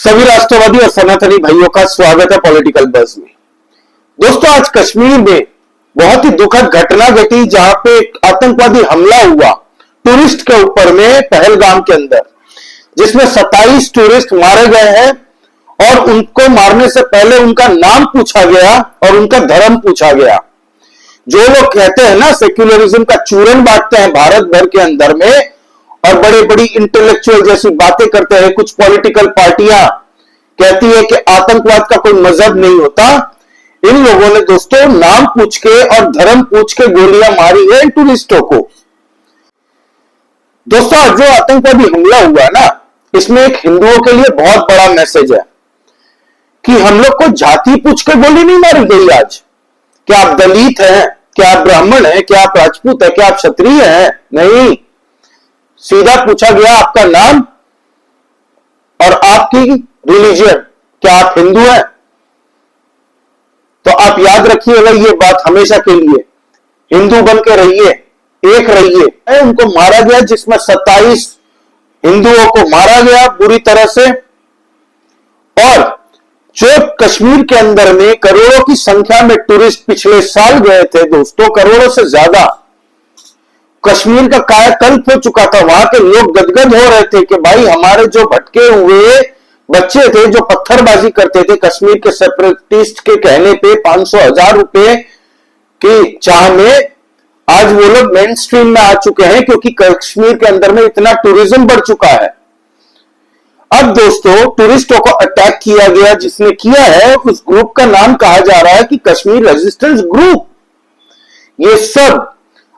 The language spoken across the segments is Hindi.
सभी राष्ट्रवादी और सनातनी भाइयों का स्वागत है पॉलिटिकल बज़ में। दोस्तों, आज कश्मीर में बहुत ही दुखद घटना घटी जहां पे आतंकवादी हमला हुआ टूरिस्ट के ऊपर में पहलगाम के अंदर, जिसमें 27 टूरिस्ट मारे गए हैं और उनको मारने से पहले उनका नाम पूछा गया और उनका धर्म पूछा गया। जो लोग कहते हैं ना सेक्युलरिज्म का चूरन बांटते हैं भारत भर के अंदर में और बड़े बड़ी इंटेलेक्चुअल जैसी बातें करते हैं, कुछ पॉलिटिकल पार्टियां कहती है कि आतंकवाद का कोई मजहब नहीं होता। इन लोगों ने दोस्तों नाम पूछ के और धर्म पूछ के गोलियां मारी है इन टूरिस्टों को। दोस्तों, आज जो आतंकवादी हमला हुआ ना, इसमें एक हिंदुओं के लिए बहुत बड़ा मैसेज है कि हम लोग को जाति पूछ के गोली नहीं मारी गई। आज क्या आप दलित हैं, क्या आप ब्राह्मण हैं, क्या आप राजपूत हैं, क्या आप क्षत्रिय हैं? नहीं, सीधा पूछा गया आपका नाम और आपकी रिलीजियन, क्या आप हिंदू हैं? तो आप याद रखिएगा ये बात हमेशा के लिए, हिंदू बन के रहिए, एक रहिए। उनको मारा गया, जिसमें 27 हिंदुओं को मारा गया बुरी तरह से। और जो कश्मीर के अंदर में करोड़ों की संख्या में टूरिस्ट पिछले साल गए थे दोस्तों, करोड़ों से ज्यादा, कश्मीर का कायाकल्प हो चुका था। वहां के लोग गदगद हो रहे थे कि भाई हमारे जो भटके हुए बच्चे थे, जो पत्थरबाजी करते थे कश्मीर के सेपरेटिस्ट के कहने पे 500,000 रुपए की चाह में, आज वो लोग मेन स्ट्रीम में आ चुके हैं क्योंकि कश्मीर के अंदर में इतना टूरिज्म बढ़ चुका है। अब दोस्तों, टूरिस्टों को अटैक किया गया, जिसने किया है उस ग्रुप का नाम कहा जा रहा है कि कश्मीर रेजिस्टेंस ग्रुप। ये सब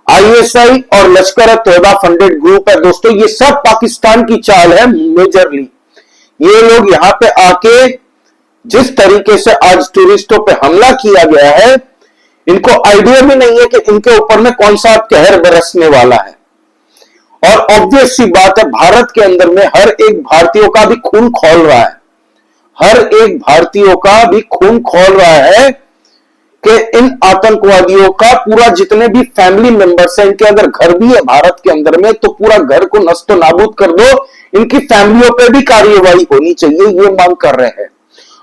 आईएसआई और लश्कर-ए-तोयबा फंडेड ग्रुप है दोस्तों। ये सब पाकिस्तान की चाल है मेजरली। ये लोग यहां पे आके जिस तरीके से आज टूरिस्टों पे हमला किया गया है, इनको आइडिया भी नहीं है कि इनके ऊपर में कौन सा कहर बरसने वाला है। और ऑब्वियस सी बात है, भारत के अंदर में हर एक भारतीयों का भी खून खौल रहा है, हर एक भारतीयों का भी खून खौल रहा है कि इन आतंकवादियों का पूरा जितने भी फैमिली मेंबर्स हैं, इनके अगर घर भी है भारत के अंदर में, तो पूरा घर को नष्ट नाबूद कर दो। इनकी फैमिलियों पे भी कार्यवाही होनी चाहिए, ये मांग कर रहे हैं।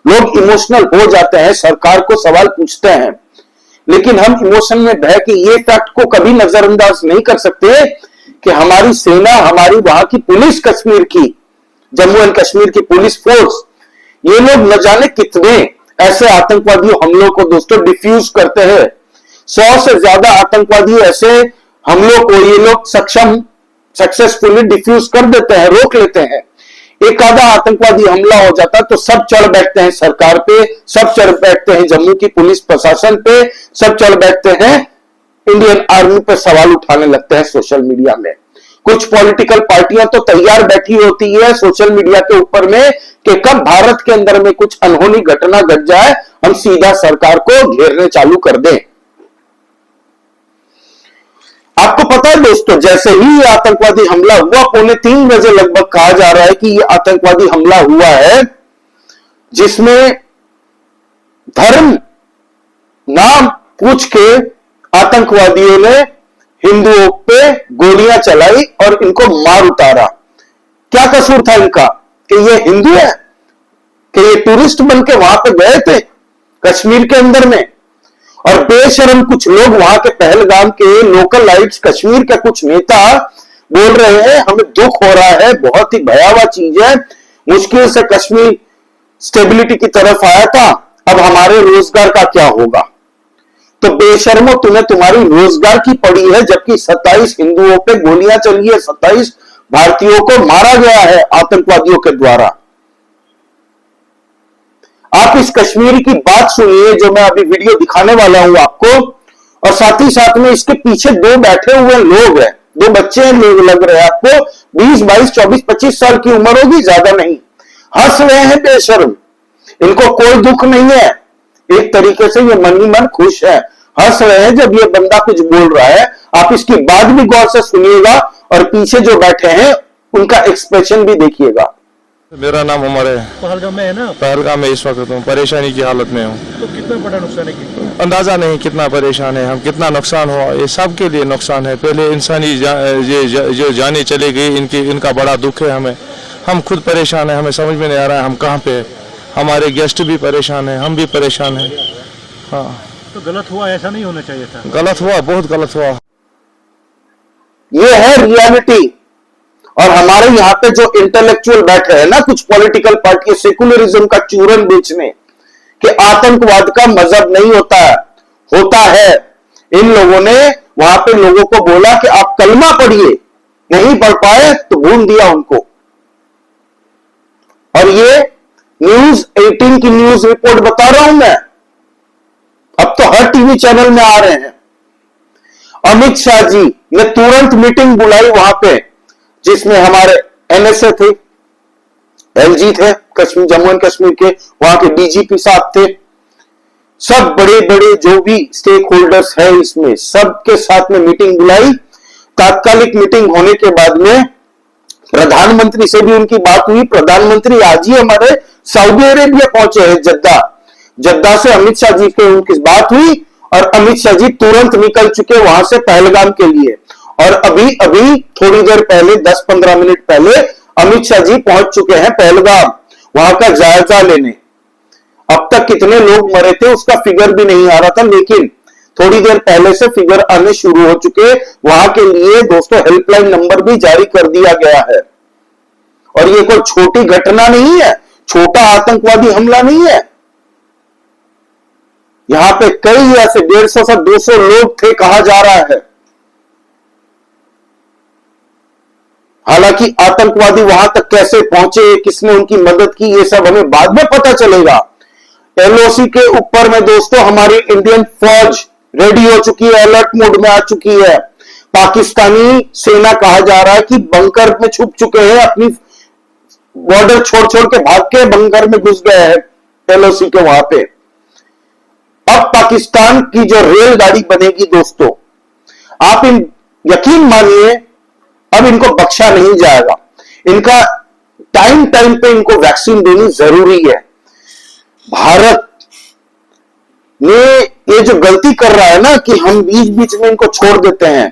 लोग इमोशनल हो जाते हैं, सरकार को सवाल पूछते हैं, लेकिन हम इमोशन में बह के ये फैक्ट को कभी नजरअंदाज नहीं कर सकते कि हमारी सेना, हमारी वहां की पुलिस, कश्मीर की, जम्मू एंड कश्मीर की पुलिस फोर्स, ये लोग न जाने कितने ऐसे आतंकवादी हमलों को दोस्तों डिफ्यूज करते हैं। 100 से ज्यादा आतंकवादी ऐसे हमलों को ये लोग सक्सेसफुली डिफ्यूज कर देते हैं, रोक लेते हैं। एक आधा आतंकवादी हमला हो जाता तो सब चढ़ बैठते हैं सरकार पे, सब चढ़ बैठते हैं जम्मू की पुलिस प्रशासन पे, सब चढ़ बैठते हैं इंडियन आर्मी पे, सवाल उठाने लगते हैं सोशल मीडिया में। कुछ पॉलिटिकल पार्टियां तो तैयार बैठी होती है सोशल मीडिया के ऊपर में कि कब भारत के अंदर में कुछ अनहोनी घटना घट जाए, हम सीधा सरकार को घेरने चालू कर दें। आपको पता है दोस्तों, जैसे ही ये आतंकवादी हमला हुआ, 2:45 बजे लगभग कहा जा रहा है कि ये आतंकवादी हमला हुआ है, जिसमें धर्म नाम पूछ के आतंकवादियों ने हिंदुओं पे गोलियां चलाई और इनको मार उतारा। क्या कसूर था इनका कि ये हिंदू है, कि ये टूरिस्ट बन के वहां पे गए थे कश्मीर के अंदर में, और बेशरम कुछ लोग वहां के पहलगाम के लोकल लाइट्स, कश्मीर के कुछ नेता बोल रहे हैं हमें दुख हो रहा है, बहुत ही भयावह चीज है, मुश्किल से कश्मीर स्टेबिलिटी की तरफ आया था, अब हमारे रोजगार का क्या होगा। तो बेशर्मो, तुम्हें तुम्हारी रोजगार की पड़ी है, जबकि 27 हिंदुओं पे गोलियां चली है, 27 भारतीयों को मारा गया है आतंकवादियों के द्वारा। आप इस कश्मीर की बात सुनिए जो मैं अभी वीडियो दिखाने वाला हूं आपको, और साथ ही साथ में इसके पीछे दो बैठे हुए लोग हैं, दो बच्चे लोग लग रहे हैं आपको, 20, 22, 24, 25 साल की उम्र होगी, ज्यादा नहीं। हंस रहे हैं बेशर्म, इनको कोई दुख नहीं है, एक तरीके से ये मन ही मन खुश है, हंस रहे हैं जब ये बंदा कुछ बोल रहा है। आप इसकी बात भी गौर से सुनिएगा और पीछे जो बैठे हैं उनका एक्सप्रेशन भी देखिएगा। मेरा नाम उमर है। पहलगाम में है ना? पहलगाम में इस वक्त हूँ, परेशानी की हालत में हूँ। तो कितना बड़ा नुकसान है? अंदाजा नहीं कितना परेशान है हम, कितना नुकसान हुआ, ये सब के लिए नुकसान है। पहले इंसानी जो जाने चले गई, इनका बड़ा दुख है हमें। हम खुद परेशान हैं, हमें समझ में नहीं आ रहा है हम कहाँ पे हैं। हमारे गेस्ट भी परेशान हैं, हम भी परेशान हैं। हाँ, तो गलत हुआ, ऐसा नहीं होना चाहिए था। गलत हुआ, बहुत गलत हुआ। ये है रियलिटी। और हमारे यहाँ पे जो इंटेलेक्चुअल बैठे हैं ना, कुछ पॉलिटिकल पार्टी सेकुलरिज्म का चूरन बेचने कि आतंकवाद का मजहब नहीं होता है, होता है। इन लोगों ने वहां पे लोगों को बोला कि आप कलमा पढ़िए, नहीं पढ़ पाए तो भून दिया उनको। और ये न्यूज 18 की न्यूज रिपोर्ट बता रहा हूं मैं, अब तो हर टीवी चैनल में आ रहे हैं। अमित शाह जी ने तुरंत मीटिंग बुलाई वहां पे, जिसमें हमारे एनएसए थे, एलजी थे, कश्मीर जम्मू एंड कश्मीर के, वहां के डीजीपी साहब थे, सब बड़े बड़े जो भी स्टेक होल्डर्स है इसमें, सबके साथ में मीटिंग बुलाई। तात्कालिक मीटिंग होने के बाद में प्रधानमंत्री से भी उनकी बात हुई। प्रधानमंत्री आज ही हमारे सऊदी अरेबिया पहुंचे हैं, जद्दा। जद्दा से अमित शाह जी की उनकी बात हुई और अमित शाह जी तुरंत निकल चुके वहां से पहलगाम के लिए। और अभी अभी थोड़ी देर पहले 10-15 मिनट पहले अमित शाह जी पहुंच चुके हैं पहलगाम, वहां का जायजा लेने। अब तक कितने लोग मरे थे उसका फिगर भी नहीं आ रहा था, लेकिन थोड़ी देर पहले से फिगर आने शुरू हो चुके। वहां के लिए दोस्तों हेल्पलाइन नंबर भी जारी कर दिया गया है। और ये कोई छोटी घटना नहीं है, छोटा आतंकवादी हमला नहीं है। यहां पे कई ऐसे 150 से 200 लोग थे कहा जा रहा है। हालांकि आतंकवादी वहां तक कैसे पहुंचे, किसने उनकी मदद की, ये सब हमें बाद में पता चलेगा। एलओसी के ऊपर में दोस्तों हमारी इंडियन फौज रेडी हो चुकी है, अलर्ट मोड में आ चुकी है। पाकिस्तानी सेना कहा जा रहा है कि बंकर में छुप चुके हैं, अपनी बॉर्डर छोड़ छोड़ के भाग के बंकर में घुस गए हैं एलओसी के वहां पे। अब पाकिस्तान की जो रेलगाड़ी बनेगी दोस्तों, आप इन यकीन मानिए अब इनको बख्शा नहीं जाएगा। इनका टाइम टाइम पे इनको वैक्सीन देनी जरूरी है। भारत ने ये जो गलती कर रहा है ना कि हम बीच बीच में इनको छोड़ देते हैं,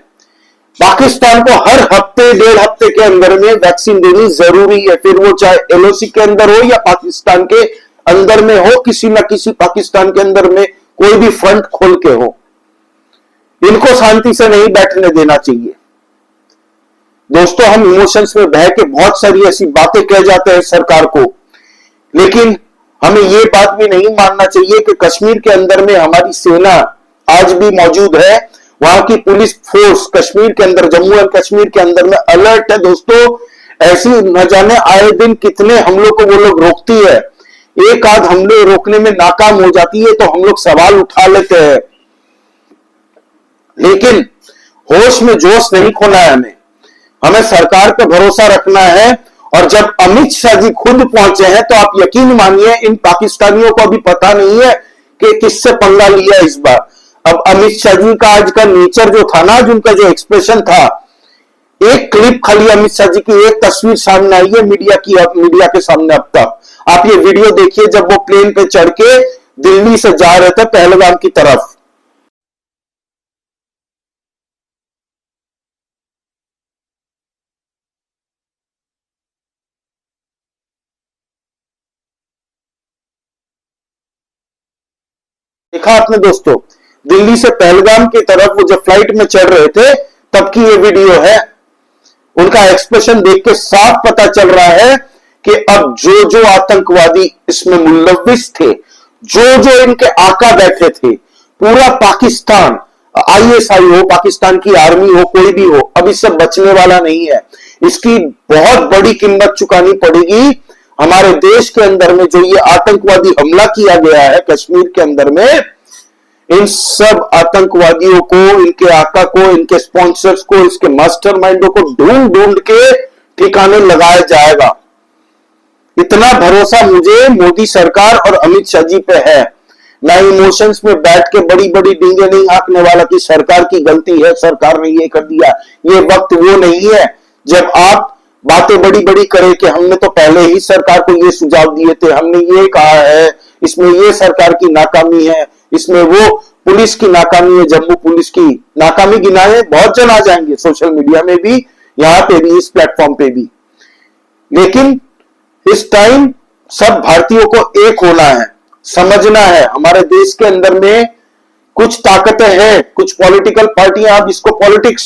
पाकिस्तान को हर हफ्ते 1.5 हफ्ते के अंदर में वैक्सीन देनी जरूरी है। फिर वो चाहे एलओसी के अंदर हो या पाकिस्तान के अंदर में हो, किसी ना किसी पाकिस्तान के अंदर में कोई भी फ्रंट खोल के हो, इनको शांति से नहीं बैठने देना चाहिए। दोस्तों हम इमोशंस में बह के बहुत सारी ऐसी बातें कह जाते हैं सरकार को, लेकिन हमें यह बात भी नहीं मानना चाहिए कि कश्मीर के अंदर में हमारी सेना आज भी मौजूद है। वहां की पुलिस फोर्स कश्मीर के अंदर, जम्मू एंड कश्मीर के अंदर में अलर्ट है दोस्तों। ऐसी न जाने आए दिन कितने हमलों को वो लोग रोकती है, एक आध हमले रोकने में नाकाम हो जाती है तो हम लोग सवाल उठा लेते हैं, लेकिन होश में जोश नहीं खोना है। हमें सरकार पे भरोसा रखना है। और जब अमित शाह जी खुद पहुंचे हैं तो आप यकीन मानिए इन पाकिस्तानियों को अभी पता नहीं है कि किससे पंगा लिया इस बार। अब अमित शाह जी का आज का नेचर जो था ना, उनका जो एक्सप्रेशन था, एक क्लिप खाली अमित शाह जी की एक तस्वीर सामने आई है मीडिया के सामने। अब तक आप ये वीडियो देखिए जब वो प्लेन पे चढ़ के दिल्ली से जा रहे थे पहलगाम की तरफ। देखा आपने दोस्तों, दिल्ली से पहलगाम की तरफ वो जब फ्लाइट में चढ़ रहे थे तब की ये वीडियो है। उनका एक्सप्रेशन देख के साफ पता चल रहा है कि अब जो जो आतंकवादी इसमें मुल्लविस थे, जो जो इनके आका बैठे थे, पूरा पाकिस्तान, आईएसआई हो, पाकिस्तान की आर्मी हो, कोई भी हो, अब इससे बचने वाला नहीं है। इसकी बहुत बड़ी कीमत चुकानी पड़ेगी। हमारे देश के अंदर में जो ये आतंकवादी हमला किया गया है कश्मीर के अंदर में, इन सब आतंकवादियों को, इनके आका को, इनके स्पॉन्सर्स को, इसके मास्टरमाइंडों को ढूंढ ढूंढ के ठिकाने लगाया जाएगा। इतना भरोसा मुझे मोदी सरकार और अमित शाह जी पे है। मैं इमोशंस में बैठ के बड़ी बड़ी डींगे नहीं हाँकने वाला कि सरकार की गलती है, सरकार ने ये कर दिया। ये वक्त वो नहीं है जब आप बातें बड़ी बड़ी करें कि हमने तो पहले ही सरकार को ये सुझाव दिए थे, हमने ये कहा है, इसमें ये सरकार की नाकामी है, इसमें वो पुलिस की नाकामी है, जम्मू पुलिस की नाकामी गिनाए बहुत जन आ जाएंगे सोशल मीडिया में भी, यहां पे भी, इस प्लेटफॉर्म पे भी। लेकिन इस टाइम सब भारतीयों को एक होना है, समझना है हमारे देश के अंदर में कुछ ताकतें हैं, कुछ पॉलिटिकल पार्टियां अब इसको पॉलिटिक्स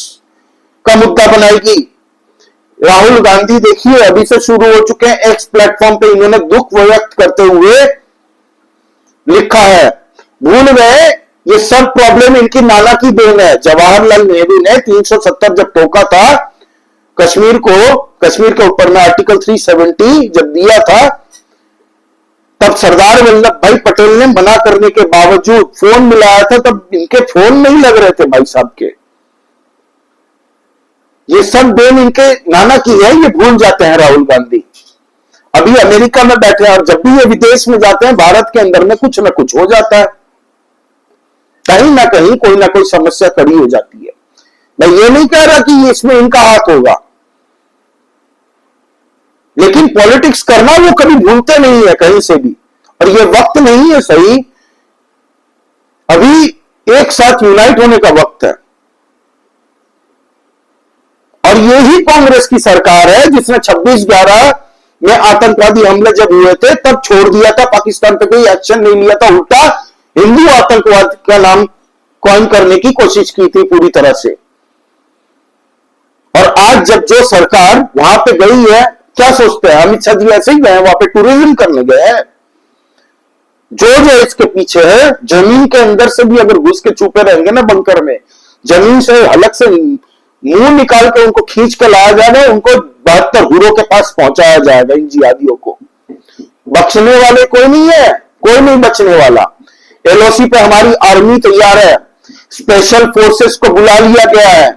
का मुद्दा बनाएगी। राहुल गांधी देखिए अभी से शुरू हो चुके हैं, एक्स प्लेटफॉर्म पे इन्होंने दुख व्यक्त करते हुए लिखा है, भूल गए ये सब प्रॉब्लम इनकी नाना की देन है। जवाहरलाल नेहरू ने 370 जब टोका था कश्मीर के ऊपर में आर्टिकल 370 जब दिया था, तब सरदार वल्लभ भाई पटेल ने मना करने के बावजूद फोन मिलाया था, तब इनके फोन नहीं लग रहे थे भाई साहब के। ये सब देन इनके नाना की है, ये भूल जाते हैं राहुल गांधी। अभी अमेरिका में बैठे हैं और जब भी ये विदेश में जाते हैं भारत के अंदर में कुछ ना कुछ हो जाता है, कहीं ना कहीं कोई ना कोई समस्या खड़ी हो जाती है। मैं ये नहीं कह रहा कि इसमें इनका हाथ होगा, लेकिन पॉलिटिक्स करना वो कभी भूलते नहीं है कहीं से भी। और ये वक्त नहीं है सही, अभी एक साथ यूनाइट होने का वक्त है। और यही कांग्रेस की सरकार है जिसने 26/11 में आतंकवादी हमले जब हुए थे तब छोड़ दिया था, पाकिस्तान पे कोई एक्शन नहीं लिया था, उल्टा हिंदू आतंकवाद का नाम कॉइन करने की कोशिश की थी पूरी तरह से। और आज जब जो सरकार वहां पे गई है, क्या सोचते हैं अमित शाह जी ऐसे ही गए वहां पे टूरिज्म करने गए हैं? जो इसके पीछे है, जमीन के अंदर से भी अगर घुस के छुपे रहेंगे ना बंकर में, जमीन से हलक से मुंह निकाल के उनको खींच के लाया जाएगा, उनको 72 हुरों के पास पहुंचाया जाएगा। इन जिहादियों को बख्शने वाले कोई नहीं है, कोई नहीं बचने वाला। एलओसी पे हमारी आर्मी तैयार है, स्पेशल फोर्सेस को बुला लिया गया है,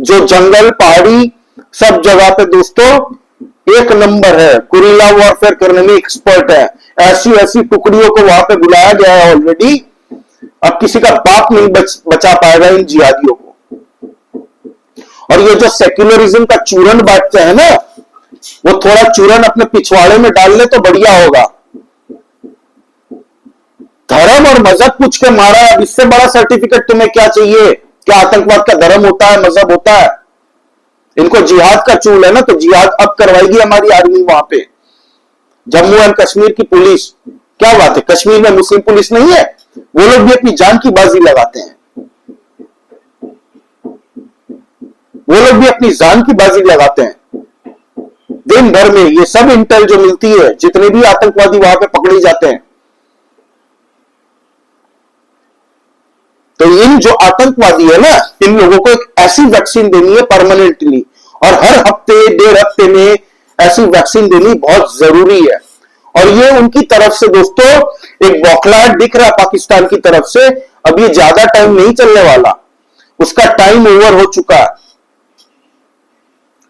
जो जंगल पहाड़ी सब जगह पे दोस्तों एक नंबर है, गुरिल्ला वॉरफेयर करने में एक्सपर्ट है। ऐसी टुकड़ियों को वहां पे बुलाया गया है ऑलरेडी। अब किसी का बाप नहीं बचा पाएगा इन जिहादियों को। और ये जो सेक्युलरिज्म का चूरन बांटते हैं ना, वो थोड़ा चूरन अपने पिछवाड़े में डाल ले तो बढ़िया होगा। धर्म और मजहब पूछ के मारा, अब इससे बड़ा सर्टिफिकेट तुम्हें क्या चाहिए? क्या आतंकवाद का धर्म होता है, मजहब होता है? इनको जिहाद का चूल है ना, तो जिहाद अब करवाएगी हमारी आर्मी वहां पे। जम्मू एंड कश्मीर की पुलिस, क्या बात है, कश्मीर में मुस्लिम पुलिस नहीं है? वो लोग भी अपनी जान की बाजी लगाते हैं, वो लोग भी अपनी जान की बाजी लगाते हैं। दिन भर में ये सब इंटेल जो मिलती है, जितने भी आतंकवादी वहां पे पकड़े जाते हैं, तो इन जो आतंकवादी है ना, इन लोगों को एक ऐसी वैक्सीन देनी है परमानेंटली, और हर हफ्ते 1.5 हफ्ते में ऐसी वैक्सीन देनी बहुत जरूरी है। और ये उनकी तरफ से दोस्तों एक बौखलाहट दिख रहा है पाकिस्तान की तरफ से। अब ये ज्यादा टाइम नहीं चलने वाला, उसका टाइम ओवर हो चुका है,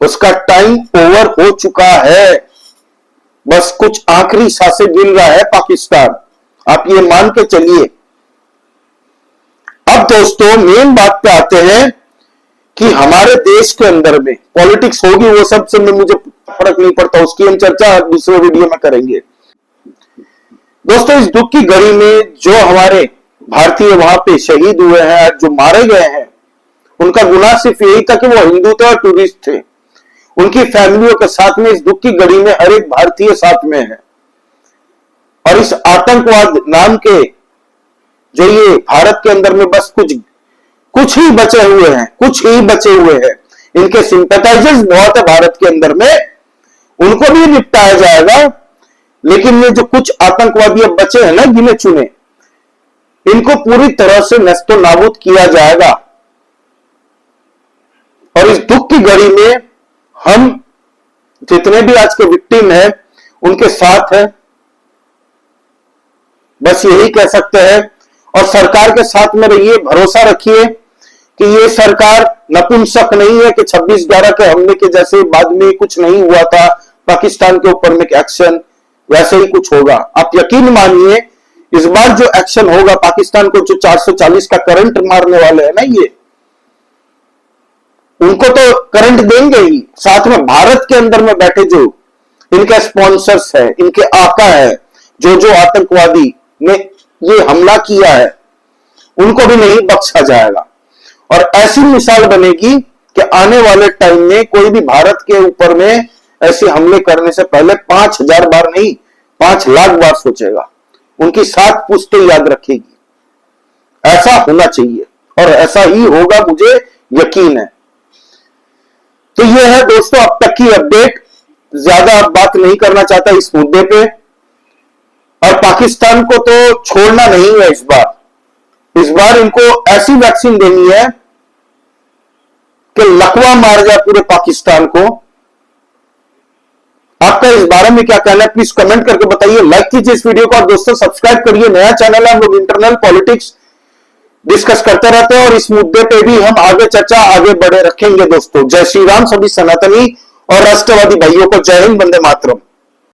उसका टाइम ओवर हो चुका है। बस कुछ आखिरी सांसें गिन रहा है पाकिस्तान, आप ये मान के चलिए। अब दोस्तों मेन बात पे आते हैं कि हमारे देश के अंदर में पॉलिटिक्स होगी, वो सब से मुझे फर्क नहीं पड़ता, उसकी हम चर्चा दूसरे वीडियो में करेंगे। दोस्तों इस दुख की घड़ी में जो हमारे भारतीय वहां पे शहीद हुए हैं, जो मारे गए हैं, उनका गुनाह सिर्फ यही था कि वो हिंदू थे और टूरिस्ट थे। उनकी फैमिलियों के साथ में इस दुख की घड़ी में हर एक भारतीय साथ में है। और इस आतंकवाद नाम के जो ये भारत के अंदर में बस कुछ ही बचे हुए हैं, कुछ ही बचे हुए हैं, इनके सिंपैथाइजर्स बहुत है भारत के अंदर में, उनको भी निपटाया जाएगा। लेकिन ये जो कुछ आतंकवादी अब बचे हैं ना गिने चुने, इनको पूरी तरह से नस्तो नाबूद किया जाएगा। और इस दुख की घड़ी में हम जितने भी आज के विक्टिम हैं उनके साथ हैं, बस यही कह सकते हैं। और सरकार के साथ में रहिए, भरोसा रखिए कि ये सरकार नपुंसक नहीं है कि 26/11 के हमले के जैसे बाद में कुछ नहीं हुआ था पाकिस्तान के ऊपर में एक्शन, वैसे ही कुछ होगा। आप यकीन मानिए इस बार जो एक्शन होगा पाकिस्तान को, जो 440 का करंट मारने वाले हैं ना, ये उनको तो करंट देंगे ही, साथ में भारत के अंदर में बैठे जो इनके स्पॉन्सर्स है, इनके आका है, जो आतंकवादी ने ये हमला किया है, उनको भी नहीं बख्शा जाएगा। और ऐसी मिसाल बनेगी कि आने वाले टाइम में कोई भी भारत के ऊपर में ऐसे हमले करने से पहले 5000 बार नहीं, 5 लाख बार सोचेगा, उनकी 7 पुश्तें याद रखेगी। ऐसा होना चाहिए और ऐसा ही होगा, मुझे यकीन है। तो यह है दोस्तों अब तक की अपडेट। ज्यादा बात नहीं करना चाहता इस मुद्दे पे। और पाकिस्तान को तो छोड़ना नहीं है इस बार इनको ऐसी वैक्सीन देनी है कि लकवा मार जाए पूरे पाकिस्तान को। आपका इस बारे में क्या कहना है प्लीज कमेंट करके बताइए। लाइक कीजिए इस वीडियो को और दोस्तों सब्सक्राइब करिए, नया चैनल है, हम लोग इंटरनल पॉलिटिक्स डिस्कस करते रहते हैं और इस मुद्दे पे भी हम आगे चर्चा आगे बढ़े रखेंगे दोस्तों। जय श्री राम सभी सनातनी और राष्ट्रवादी भाइयों को। जय हिंद, वंदे मातरम।